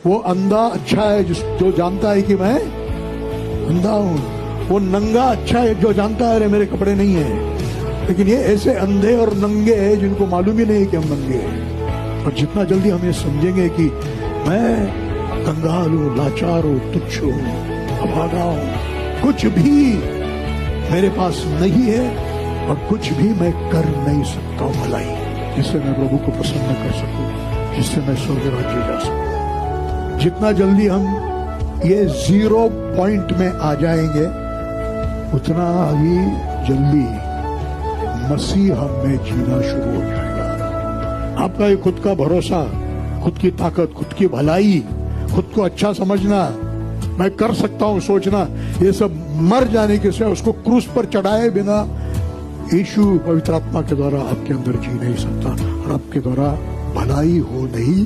वो अंधा अच्छा है जो जानता है कि मैं अंधा हूं। वो नंगा अच्छा है जो जानता है अरे मेरे कपड़े नहीं है। लेकिन ये ऐसे अंधे और नंगे हैं जिनको मालूम ही नहीं कि हम नंगे हैं। और जितना जल्दी हम ये समझेंगे कि मैं कंगाल हूं, लाचार हूं, तुच्छ हूं, अभागा हूं, कुछ भी मेरे पास नहीं है और कुछ भी मैं कर नहीं सकता हूं भलाई, जिससे मैं प्रभु को प्रसन्न कर सकूं, जिससे मैं स्वर्ग राज्य जा सकूं। जितना जल्दी हम ये 0 पॉइंट में आ जाएंगे उतना ही जल्दी मसीह हम में जीना शुरू हो जाएगा। आपका ये खुद का भरोसा, खुद की ताकत, खुद की भलाई, खुद को अच्छा समझना, मैं कर सकता हूं सोचना, ये सब मर जाने के सिवा उसको क्रूस पर चढ़ाए बिना यीशु पवित्र आत्मा के द्वारा आपके अंदर जी नहीं सकता और आपके द्वारा भलाई हो नहीं